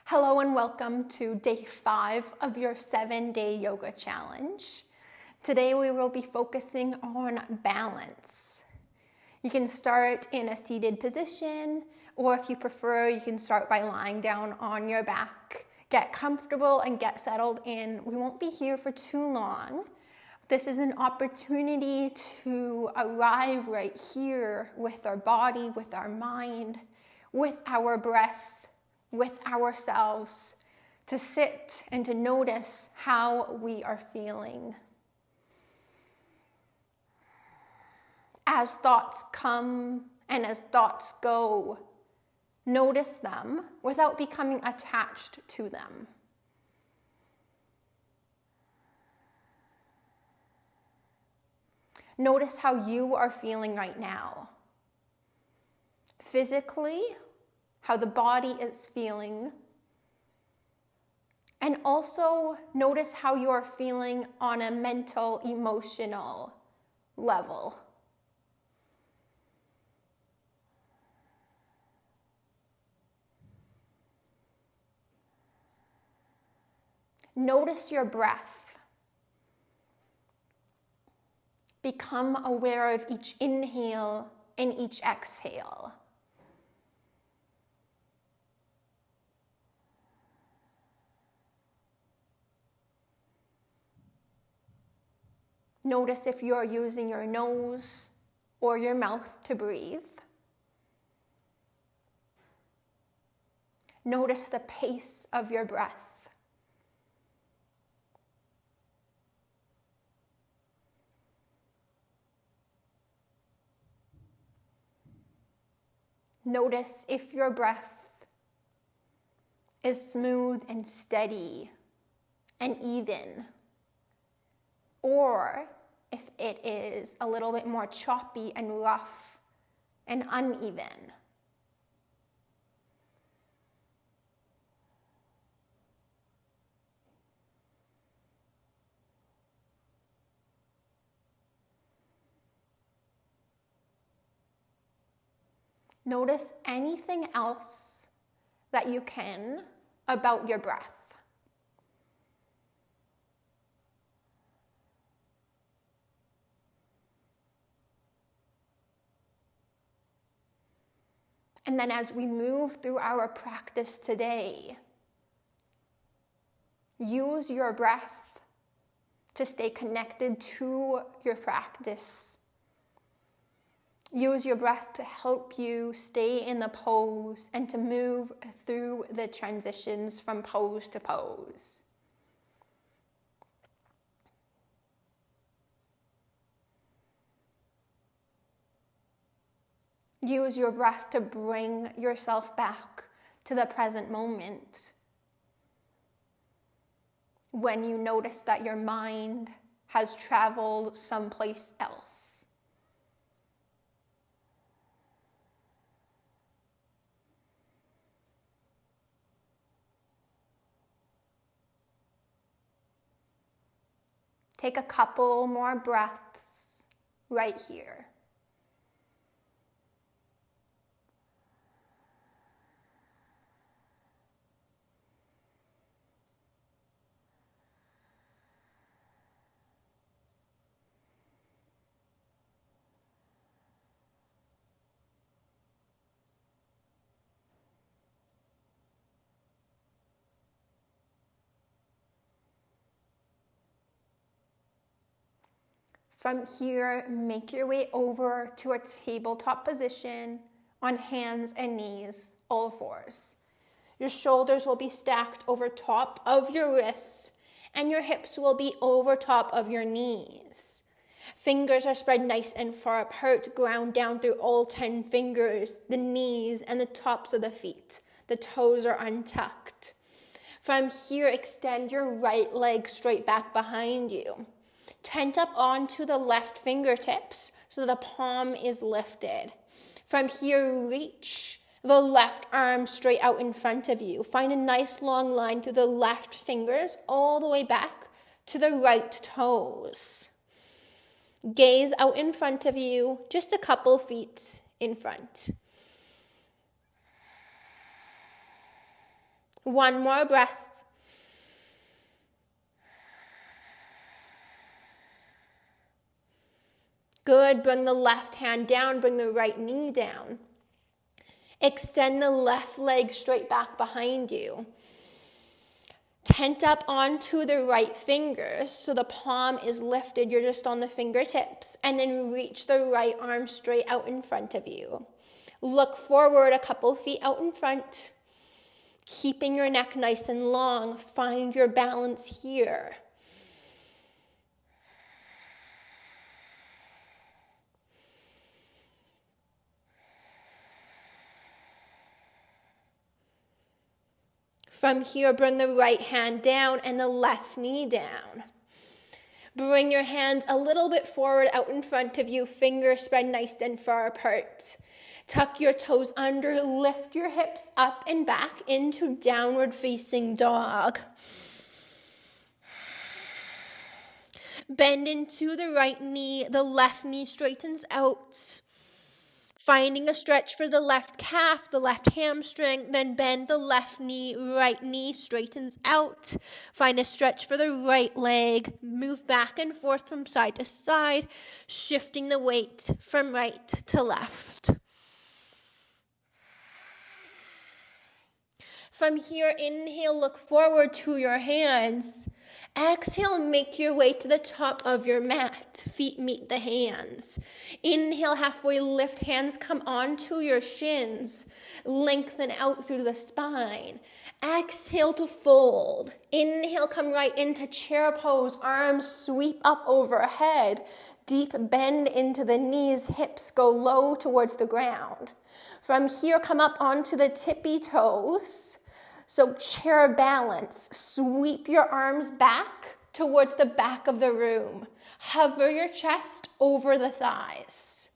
Hello and welcome to day 5 of your 7-day yoga challenge. Today we will be focusing on balance. You can start in a seated position, or if you prefer, you can start by lying down on your back. Get comfortable and get settled in. We won't be here for too long. This is an opportunity to arrive right here with our body, with our mind, with our breath, with ourselves, to sit and to notice how we are feeling. As thoughts come and as thoughts go, notice them without becoming attached to them. Notice how you are feeling right now. Physically, how the body is feeling. And also notice how you're feeling on a mental, emotional level. Notice your breath. Become aware of each inhale and each exhale. Notice if you're using your nose or your mouth to breathe. Notice the pace of your breath. Notice if your breath is smooth and steady and even, or if it is a little bit more choppy and rough and uneven. Notice anything else that you can about your breath. And then as we move through our practice today, use your breath to stay connected to your practice. Use your breath to help you stay in the pose and to move through the transitions from pose to pose. Use your breath to bring yourself back to the present moment. When you notice that your mind has traveled someplace else. Take a couple more breaths right here. From here, make your way over to a tabletop position on hands and knees, all fours. Your shoulders will be stacked over top of your wrists, and your hips will be over top of your knees. Fingers are spread nice and far apart, ground down through all 10 fingers, the knees and the tops of the feet. The toes are untucked. From here, extend your right leg straight back behind you. Tent up onto the left fingertips so the palm is lifted. From here, reach the left arm straight out in front of you. Find a nice long line through the left fingers all the way back to the right toes. Gaze out in front of you, just a couple feet in front. One more breath. Good. Bring the left hand down. Bring the right knee down. Extend the left leg straight back behind you. Tent up onto the right fingers so the palm is lifted. You're just on the fingertips. And then reach the right arm straight out in front of you. Look forward a couple feet out in front. Keeping your neck nice and long. Find your balance here. From here, bring the right hand down and the left knee down. Bring your hands a little bit forward out in front of you. Fingers spread nice and far apart. Tuck your toes under. Lift your hips up and back into downward facing dog. Bend into the right knee. The left knee straightens out. Finding a stretch for the left calf, the left hamstring, then bend the left knee, right knee straightens out. Find a stretch for the right leg. Move back and forth from side to side, shifting the weight from right to left. From here, inhale, look forward to your hands. Exhale, make your way to the top of your mat. Feet meet the hands. Inhale, halfway lift, hands come onto your shins. Lengthen out through the spine. Exhale to fold. Inhale, come right into chair pose. Arms sweep up overhead. Deep bend into the knees. Hips go low towards the ground. From here, come up onto the tippy toes. So chair balance, sweep your arms back towards the back of the room. Hover your chest over the thighs.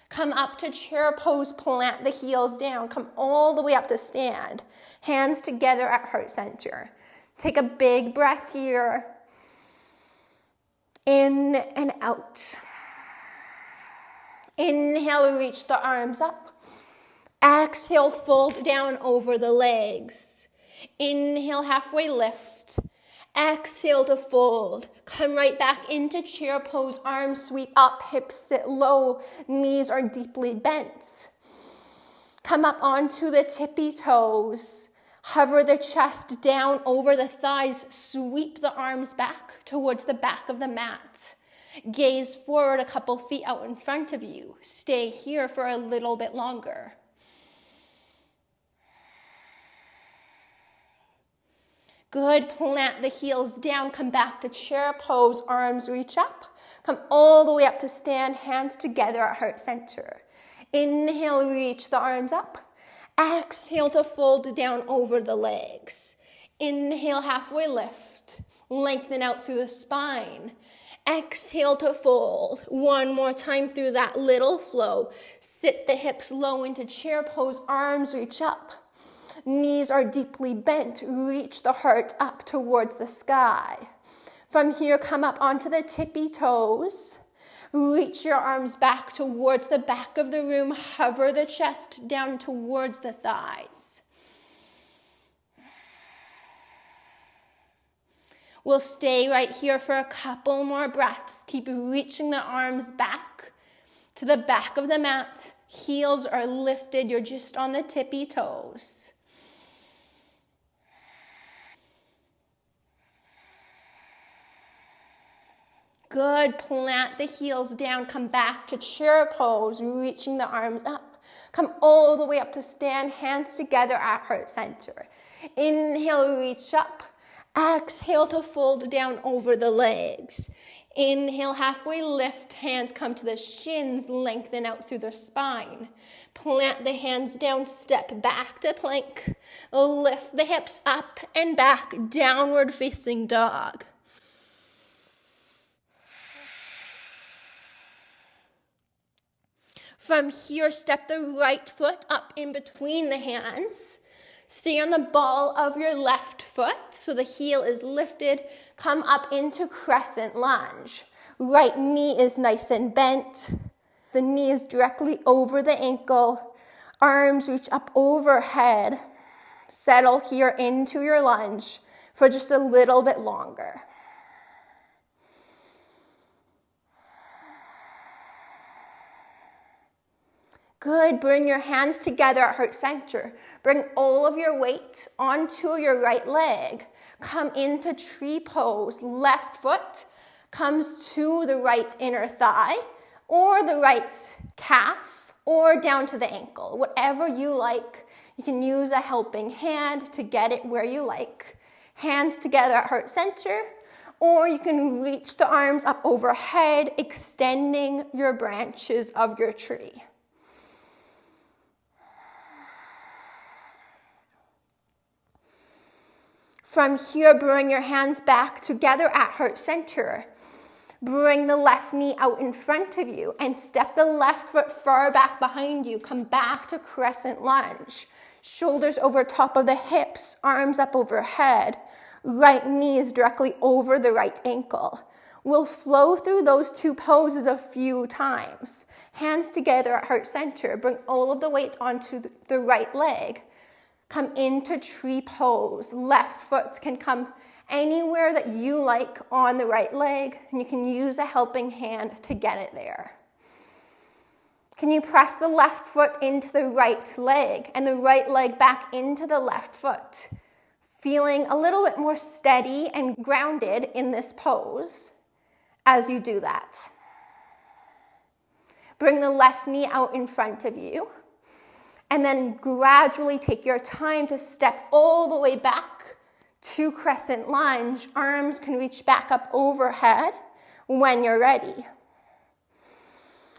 Come up to chair pose, plant the heels down. Come all the way up to stand. Hands together at heart center. Take a big breath here. In and out. Inhale, reach the arms up. Exhale, fold down over the legs. Inhale, halfway lift. Exhale to fold. Come right back into chair pose. Arms sweep up, hips sit low. Knees are deeply bent. Come up onto the tippy toes. Hover the chest down over the thighs. Sweep the arms back towards the back of the mat. Gaze forward a couple feet out in front of you. Stay here for a little bit longer. Good, plant the heels down, come back to chair pose, arms reach up. Come all the way up to stand, hands together at heart center. Inhale, reach the arms up. Exhale to fold down over the legs. Inhale, halfway lift. Lengthen out through the spine. Exhale to fold. One more time through that little flow. Sit the hips low into chair pose, arms reach up. Knees are deeply bent. Reach the heart up towards the sky. From here, come up onto the tippy toes. Reach your arms back towards the back of the room. Hover the chest down towards the thighs. We'll stay right here for a couple more breaths. Keep reaching the arms back to the back of the mat. Heels are lifted. You're just on the tippy toes. Good, plant the heels down, come back to chair pose, reaching the arms up. Come all the way up to stand, hands together at heart center. Inhale, reach up. Exhale to fold down over the legs. Inhale, halfway lift, hands come to the shins, lengthen out through the spine. Plant the hands down, step back to plank. Lift the hips up and back, downward facing dog. From here, step the right foot up in between the hands. Stay on the ball of your left foot so the heel is lifted. Come up into Crescent Lunge. Right knee is nice and bent. The knee is directly over the ankle. Arms reach up overhead. Settle here into your lunge for just a little bit longer. Good, bring your hands together at heart center. Bring all of your weight onto your right leg. Come into tree pose. Left foot comes to the right inner thigh or the right calf or down to the ankle. Whatever you like. You can use a helping hand to get it where you like. Hands together at heart center, or you can reach the arms up overhead, extending your branches of your tree. From here, bring your hands back together at heart center. Bring the left knee out in front of you and step the left foot far back behind you. Come back to crescent lunge. Shoulders over top of the hips, arms up overhead. Right knee is directly over the right ankle. We'll flow through those two poses a few times. Hands together at heart center. Bring all of the weight onto the right leg. Come into tree pose. Left foot can come anywhere that you like on the right leg, and you can use a helping hand to get it there. Can you press the left foot into the right leg and the right leg back into the left foot? Feeling a little bit more steady and grounded in this pose as you do that. Bring the left knee out in front of you. And then gradually take your time to step all the way back to crescent lunge. Arms can reach back up overhead when you're ready.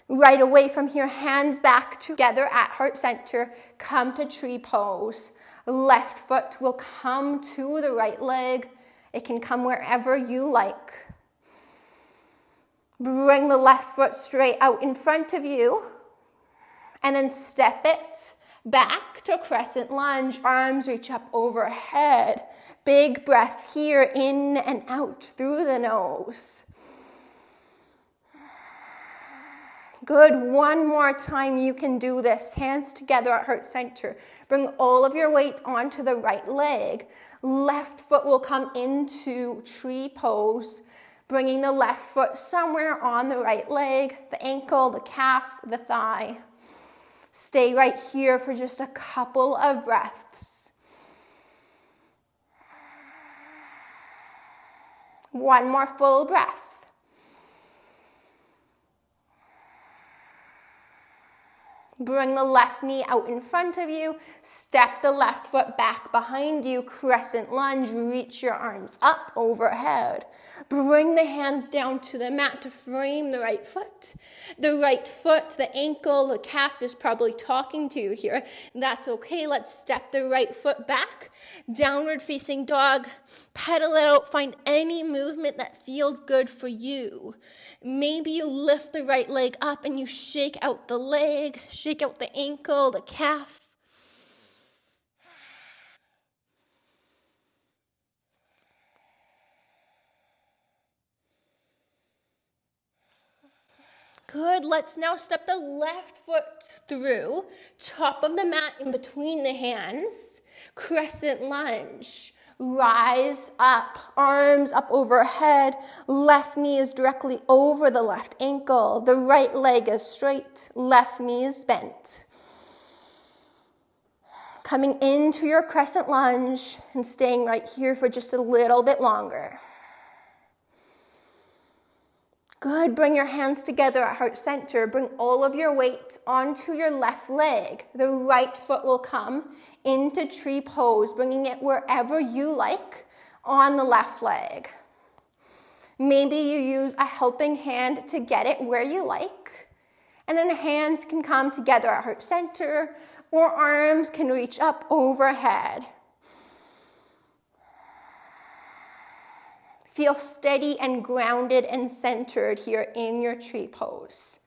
Right away from here, hands back together at heart center. Come to tree pose. Left foot will come to the right leg. It can come wherever you like. Bring the left foot straight out in front of you. And then step it back to crescent lunge. Arms reach up overhead. Big breath here, in and out through the nose. Good, one more time you can do this. Hands together at heart center. Bring all of your weight onto the right leg. Left foot will come into tree pose, bringing the left foot somewhere on the right leg, the ankle, the calf, the thigh. Stay right here for just a couple of breaths. One more full breath. Bring the left knee out in front of you. Step the left foot back behind you. Crescent lunge. Reach your arms up overhead. Bring the hands down to the mat to frame the right foot. The right foot, the ankle, the calf is probably talking to you here. That's okay. Let's step the right foot back. Downward facing dog. Pedal it out. Find any movement that feels good for you. Maybe you lift the right leg up and you shake out the leg, shake out the ankle, the calf. Good, let's now step the left foot through, top of the mat in between the hands, crescent lunge. Rise up, arms up overhead, left knee is directly over the left ankle, the right leg is straight, left knee is bent. Coming into your crescent lunge and staying right here for just a little bit longer. Good, bring your hands together at heart center. Bring all of your weight onto your left leg. The right foot will come into tree pose, bringing it wherever you like on the left leg. Maybe you use a helping hand to get it where you like. And then hands can come together at heart center, or arms can reach up overhead. Feel steady and grounded and centered here in your tree pose.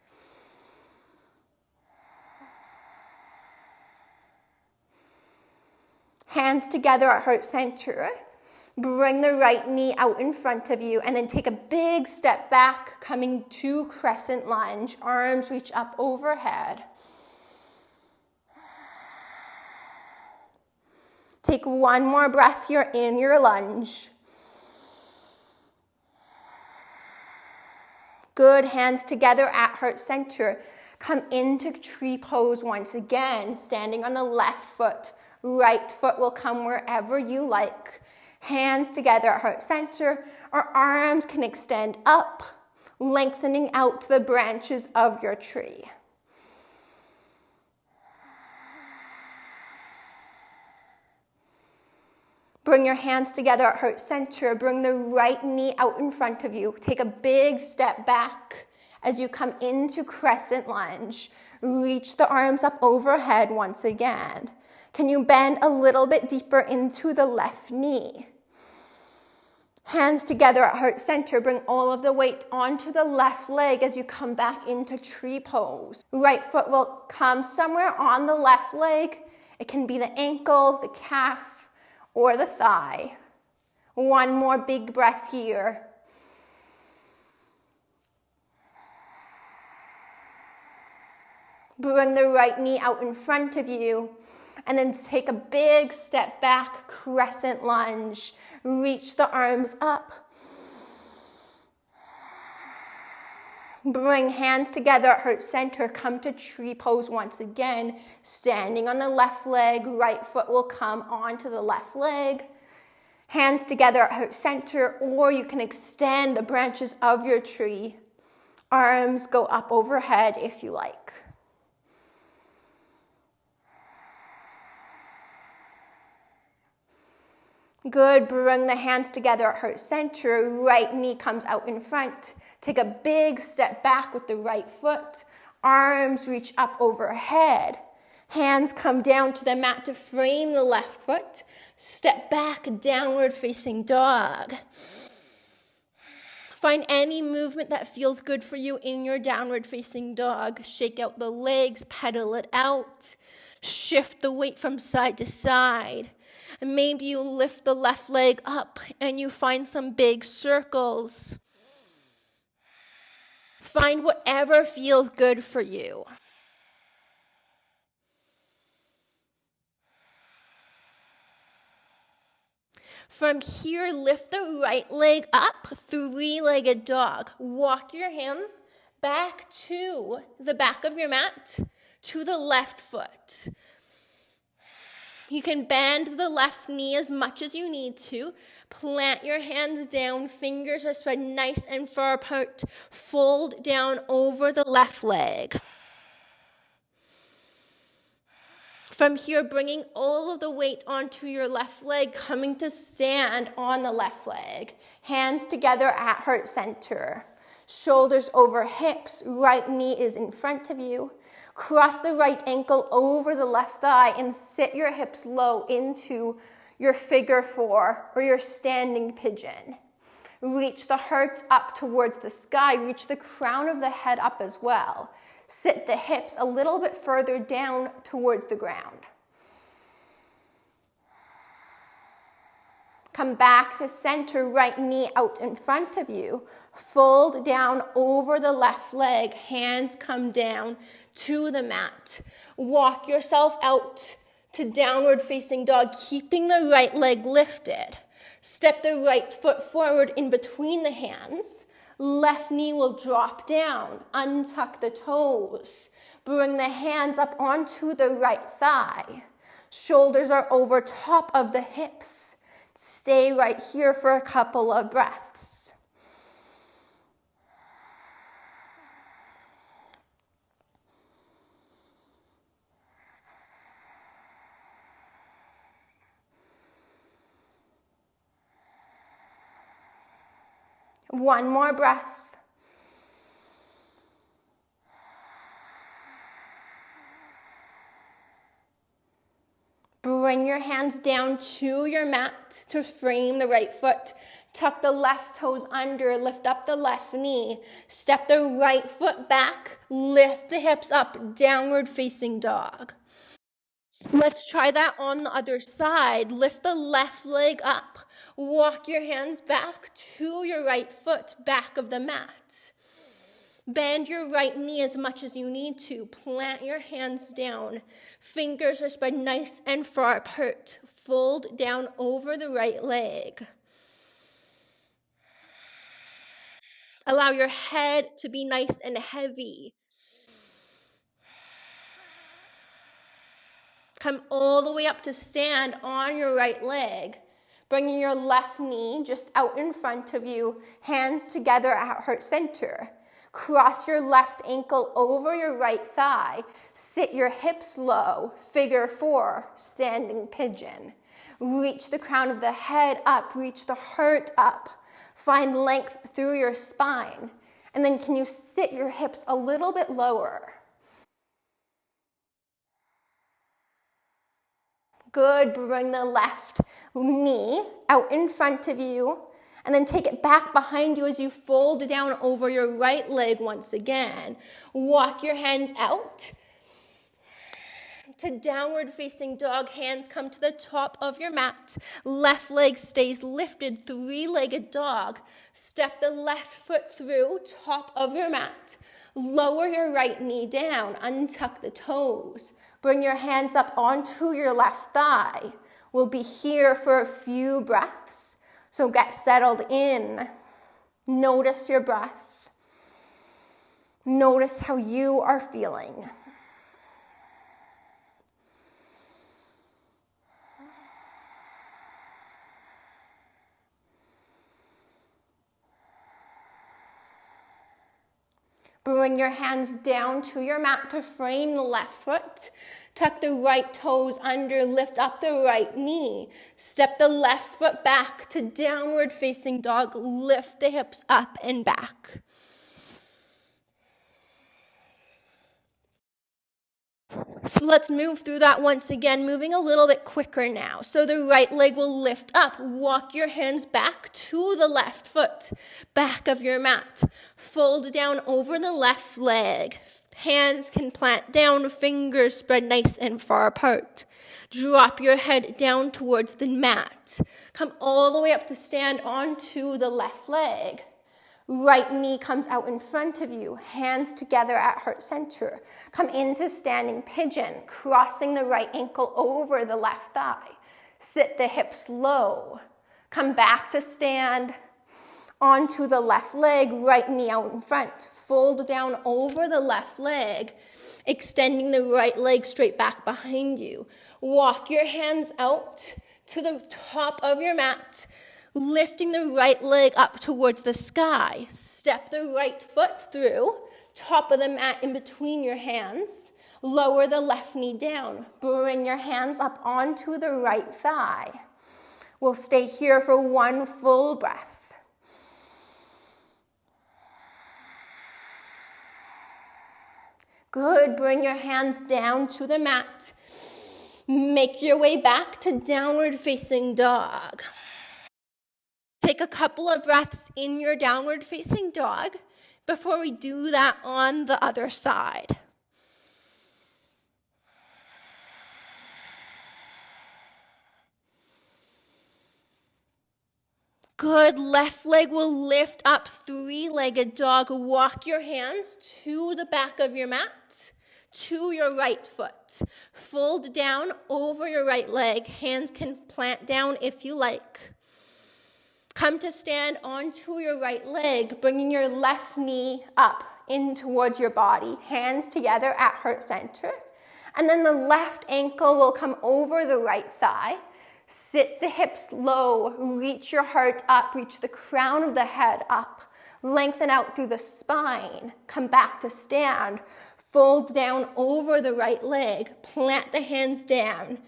Hands together at heart center. Bring the right knee out in front of you and then take a big step back, coming to crescent lunge. Arms reach up overhead. Take one more breath here in your lunge. Good, hands together at heart center. Come into tree pose once again, standing on the left foot. Right foot will come wherever you like. Hands together at heart center. Our arms can extend up, lengthening out to the branches of your tree. Bring your hands together at heart center. Bring the right knee out in front of you. Take a big step back as you come into Crescent Lunge. Reach the arms up overhead once again. Can you bend a little bit deeper into the left knee? Hands together at heart center. Bring all of the weight onto the left leg as you come back into tree pose. Right foot will come somewhere on the left leg. It can be the ankle, the calf, or the thigh. One more big breath here. Bring the right knee out in front of you, and then take a big step back, crescent lunge. Reach the arms up. Bring hands together at heart center. Come to tree pose once again. Standing on the left leg, right foot will come onto the left leg. Hands together at heart center, or you can extend the branches of your tree. Arms go up overhead if you like. Good, bring the hands together at heart center. Right knee comes out in front. Take a big step back with the right foot. Arms reach up overhead. Hands come down to the mat to frame the left foot. Step back, downward facing dog. Find any movement that feels good for you in your downward facing dog. Shake out the legs, pedal it out. Shift the weight from side to side. And maybe you lift the left leg up and you find some big circles. Find whatever feels good for you. From here, lift the right leg up, three-legged dog. Walk your hands back to the back of your mat, to the left foot. You can bend the left knee as much as you need to. Plant your hands down. Fingers are spread nice and far apart. Fold down over the left leg. From here, bringing all of the weight onto your left leg, coming to stand on the left leg. Hands together at heart center. Shoulders over hips. Right knee is in front of you. Cross the right ankle over the left thigh and sit your hips low into your figure four or your standing pigeon. Reach the heart up towards the sky. Reach the crown of the head up as well. Sit the hips a little bit further down towards the ground. Come back to center, right knee out in front of you. Fold down over the left leg. Hands come down to the mat. Walk yourself out to downward facing dog, keeping the right leg lifted. Step the right foot forward in between the hands. Left knee will drop down. Untuck the toes. Bring the hands up onto the right thigh. Shoulders are over top of the hips. Stay right here for a couple of breaths. One more breath. Bring your hands down to your mat to frame the right foot. Tuck the left toes under, lift up the left knee. Step the right foot back, lift the hips up, downward facing dog. Let's try that on the other side. Lift the left leg up. Walk your hands back to your right foot, back of the mat. Bend your right knee as much as you need to. Plant your hands down. Fingers are spread nice and far apart. Fold down over the right leg. Allow your head to be nice and heavy. Come all the way up to stand on your right leg. Bringing your left knee just out in front of you, hands together at heart center. Cross your left ankle over your right thigh. Sit your hips low, figure 4, standing pigeon. Reach the crown of the head up, reach the heart up. Find length through your spine. And then can you sit your hips a little bit lower? Good, bring the left knee out in front of you, and then take it back behind you as you fold down over your right leg once again. Walk your hands out to downward facing dog. Hands come to the top of your mat. Left leg stays lifted, 3-legged dog. Step the left foot through, top of your mat. Lower your right knee down, untuck the toes. Bring your hands up onto your left thigh. We'll be here for a few breaths, so get settled in. Notice your breath. Notice how you are feeling. Bring your hands down to your mat to frame the left foot. Tuck the right toes under, lift up the right knee. Step the left foot back to downward facing dog. Lift the hips up and back. Let's move through that once again, moving a little bit quicker now. So the right leg will lift up. Walk your hands back to the left foot, back of your mat. Fold down over the left leg. Hands can plant down, fingers spread nice and far apart. Drop your head down towards the mat. Come all the way up to stand onto the left leg. Right knee comes out in front of you, hands together at heart center. Come into standing pigeon, crossing the right ankle over the left thigh. Sit the hips low. Come back to stand onto the left leg, right knee out in front. Fold down over the left leg, extending the right leg straight back behind you. Walk your hands out to the top of your mat, lifting the right leg up towards the sky. Step the right foot through, top of the mat in between your hands. Lower the left knee down. Bring your hands up onto the right thigh. We'll stay here for one full breath. Good, bring your hands down to the mat. Make your way back to downward facing dog. Take a couple of breaths in your downward facing dog before we do that on the other side. Good, left leg will lift up, 3-legged dog. Walk your hands to the back of your mat, to your right foot. Fold down over your right leg. Hands can plant down if you like. Come to stand onto your right leg, bringing your left knee up in towards your body. Hands together at heart center. And then the left ankle will come over the right thigh. Sit the hips low, reach your heart up, reach the crown of the head up. Lengthen out through the spine. Come back to stand. Fold down over the right leg. Plant the hands down.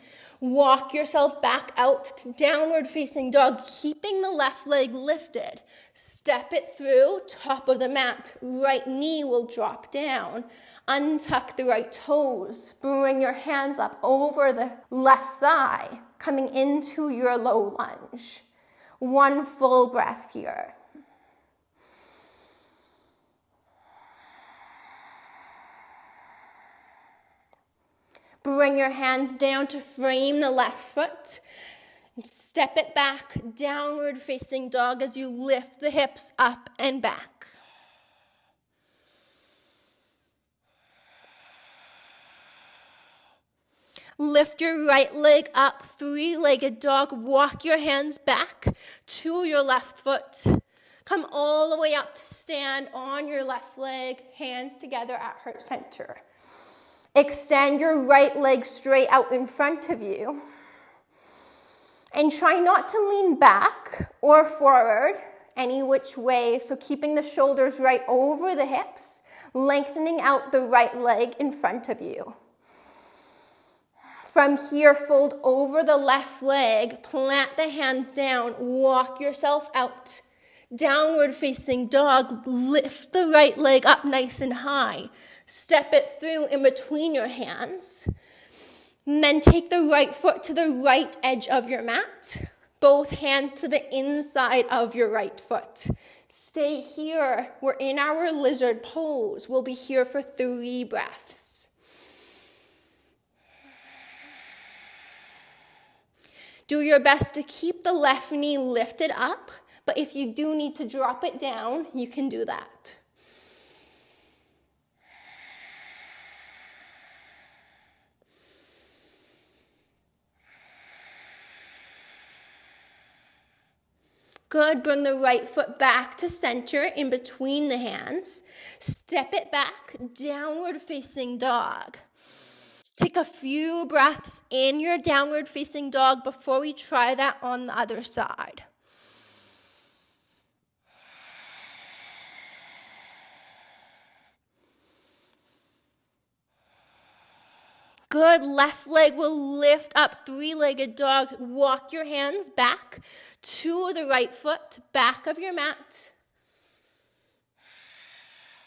Walk yourself back out to downward facing dog, keeping the left leg lifted. Step it through, top of the mat. Right knee will drop down. Untuck the right toes. Bring your hands up over the left thigh, coming into your low lunge. One full breath here. Bring your hands down to frame the left foot. And step it back, downward facing dog as you lift the hips up and back. Lift your right leg up, three-legged dog. Walk your hands back to your left foot. Come all the way up to stand on your left leg, hands together at heart center. Extend your right leg straight out in front of you. And try not to lean back or forward any which way. So keeping the shoulders right over the hips, lengthening out the right leg in front of you. From here, fold over the left leg, plant the hands down, walk yourself out. Downward facing dog, lift the right leg up nice and high. Step it through in between your hands. And then take the right foot to the right edge of your mat. Both hands to the inside of your right foot. Stay here. We're in our lizard pose. We'll be here for 3 breaths. Do your best to keep the left knee lifted up, but if you do need to drop it down, you can do that. Good, bring the right foot back to center in between the hands. Step it back, downward facing dog. Take a few breaths in your downward facing dog before we try that on the other side. Good, left leg will lift up, three-legged dog. Walk your hands back to the right foot, back of your mat.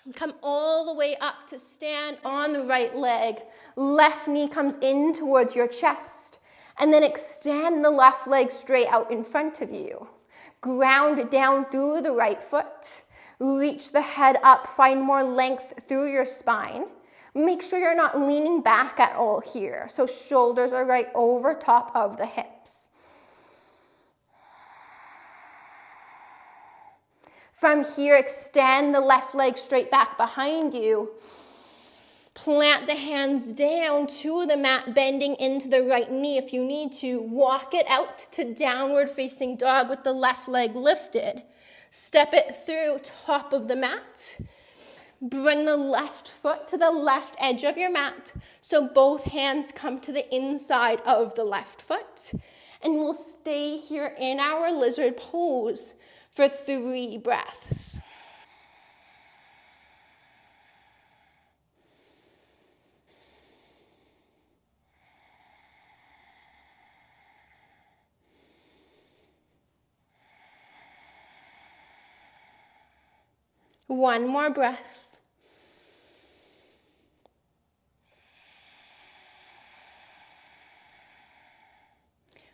And come all the way up to stand on the right leg. Left knee comes in towards your chest. And then extend the left leg straight out in front of you. Ground down through the right foot. Reach the head up, find more length through your spine. Make sure you're not leaning back at all here. So shoulders are right over top of the hips. From here, extend the left leg straight back behind you. Plant the hands down to the mat, bending into the right knee if you need to. Walk it out to downward facing dog with the left leg lifted. Step it through top of the mat. Bring the left foot to the left edge of your mat so both hands come to the inside of the left foot. And we'll stay here in our lizard pose for 3 breaths. One more breath.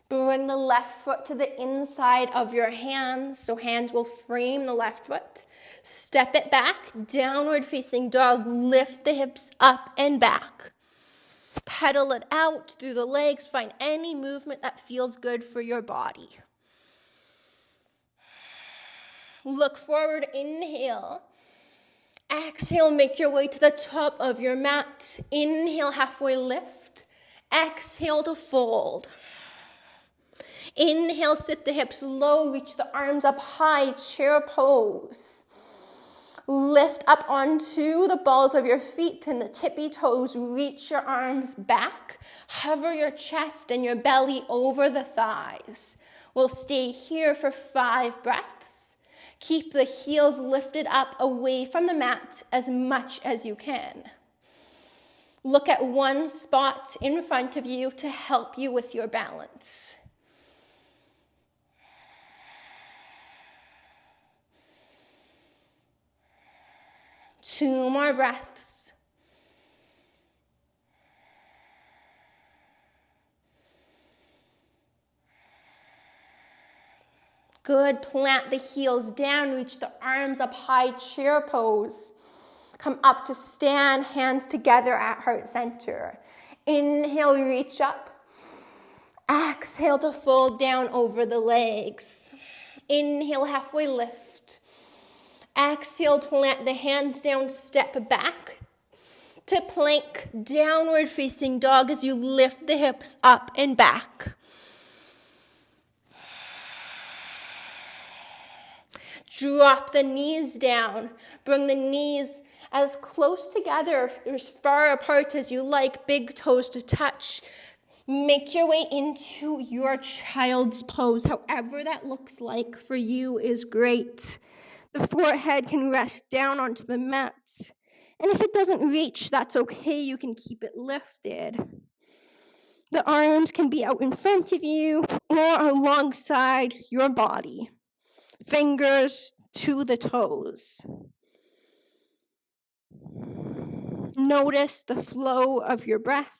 Bring the left foot to the inside of your hands, so hands will frame the left foot. Step it back, downward facing dog, lift the hips up and back. Pedal it out through the legs, find any movement that feels good for your body. Look forward, inhale. Exhale, make your way to the top of your mat. Inhale, halfway lift. Exhale to fold. Inhale, sit the hips low, reach the arms up high, chair pose. Lift up onto the balls of your feet and the tippy toes. Reach your arms back. Hover your chest and your belly over the thighs. We'll stay here for 5 breaths. Keep the heels lifted up away from the mat as much as you can. Look at one spot in front of you to help you with your balance. Two more breaths. Good. Plant the heels down. Reach the arms up high, chair pose. Come up to stand, hands together at heart center. Inhale, reach up. Exhale to fold down over the legs. Inhale, halfway lift. Exhale, plant the hands down, step back. to plank, downward facing dog as you lift the hips up and back. Drop the knees down. Bring the knees as close together, as far apart as you like, big toes to touch. Make your way into your child's pose. However that looks like for you is great. The forehead can rest down onto the mat. And if it doesn't reach, that's okay. You can keep it lifted. The arms can be out in front of you or alongside your body. Fingers to the toes. Notice the flow of your breath.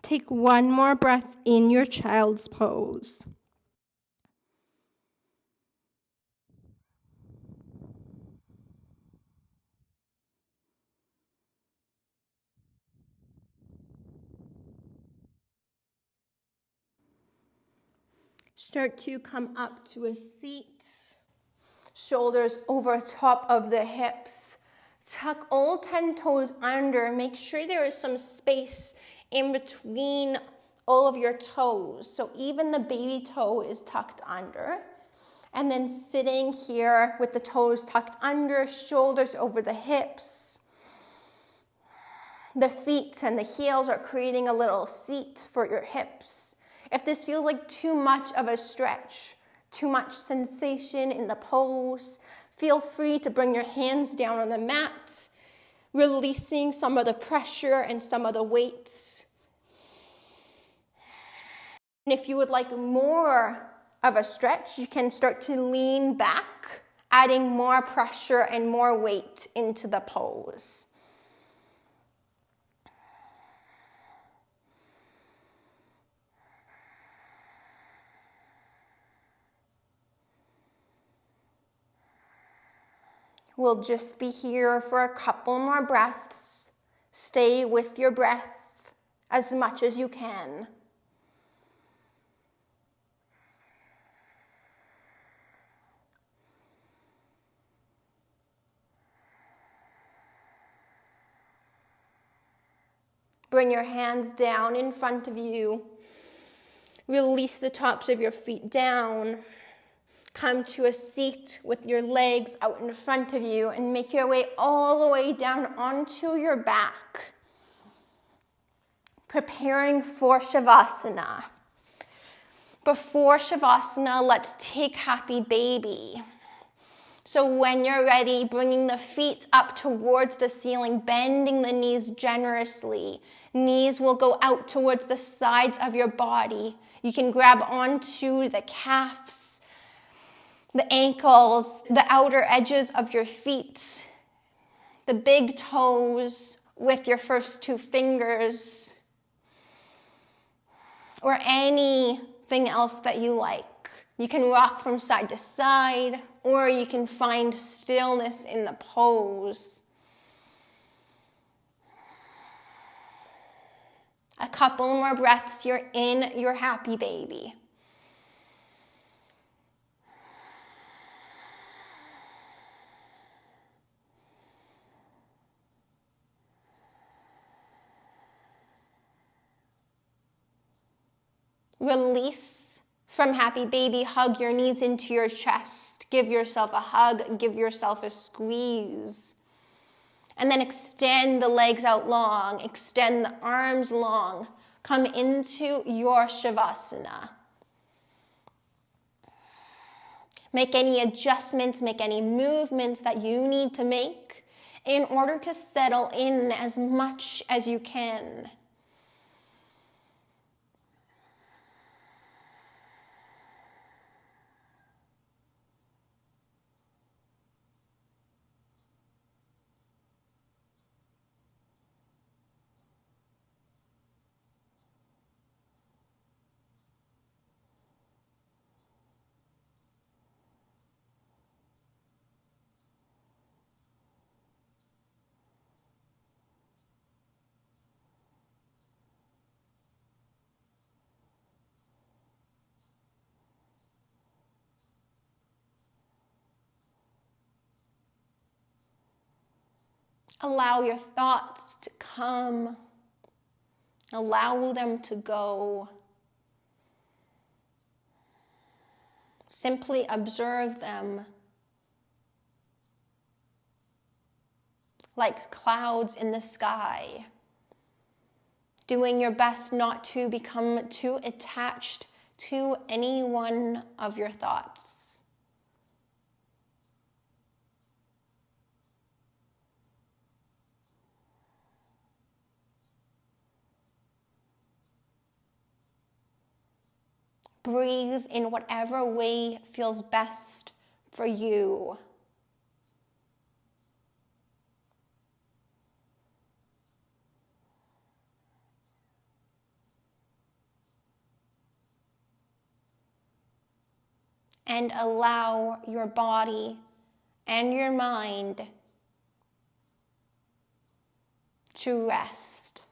Take one more breath in your child's pose. Start to come up to a seat. Shoulders over top of the hips. Tuck all 10 toes under. Make sure there is some space in between all of your toes. So even the baby toe is tucked under. And then sitting here with the toes tucked under, shoulders over the hips. The feet and the heels are creating a little seat for your hips. If this feels like too much of a stretch, too much sensation in the pose, feel free to bring your hands down on the mat, releasing some of the pressure and some of the weight. And if you would like more of a stretch, you can start to lean back, adding more pressure and more weight into the pose. We'll just be here for a couple more breaths. Stay with your breath as much as you can. Bring your hands down in front of you. Release the tops of your feet down. Come to a seat with your legs out in front of you and make your way all the way down onto your back. Preparing for Shavasana. Before Shavasana, let's take happy baby. So when you're ready, bringing the feet up towards the ceiling, bending the knees generously. Knees will go out towards the sides of your body. You can grab onto the calves, the ankles, the outer edges of your feet, the big toes with your first two fingers, or anything else that you like. You can rock from side to side, or you can find stillness in the pose. A couple more breaths, you're in your happy baby. Release from happy baby. Hug your knees into your chest. Give yourself a hug. Give yourself a squeeze. And then extend the legs out long. Extend the arms long. Come into your Shavasana. Make any adjustments, make any movements that you need to make. in order to settle in as much as you can. Allow your thoughts to come. Allow them to go. Simply observe them like clouds in the sky, doing your best not to become too attached to any one of your thoughts. Breathe in whatever way feels best for you. And allow your body and your mind to rest.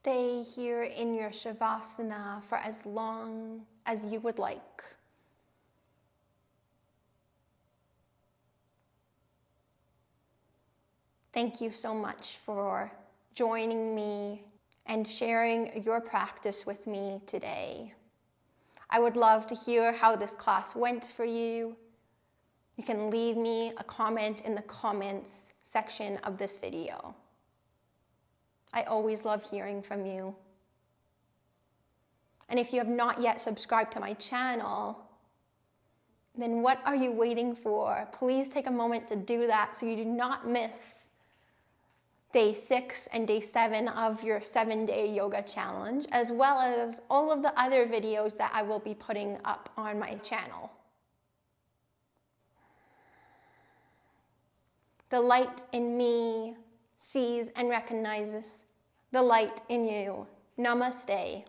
Stay here in your Shavasana for as long as you would like. Thank you so much for joining me and sharing your practice with me today. I would love to hear how this class went for you. You can leave me a comment in the comments section of this video. I always love hearing from you. And if you have not yet subscribed to my channel, then what are you waiting for? Please take a moment to do that so you do not miss day 6 and day 7 of your 7-day yoga challenge, as well as all of the other videos that I will be putting up on my channel. The light in me sees and recognizes the light in you. Namaste.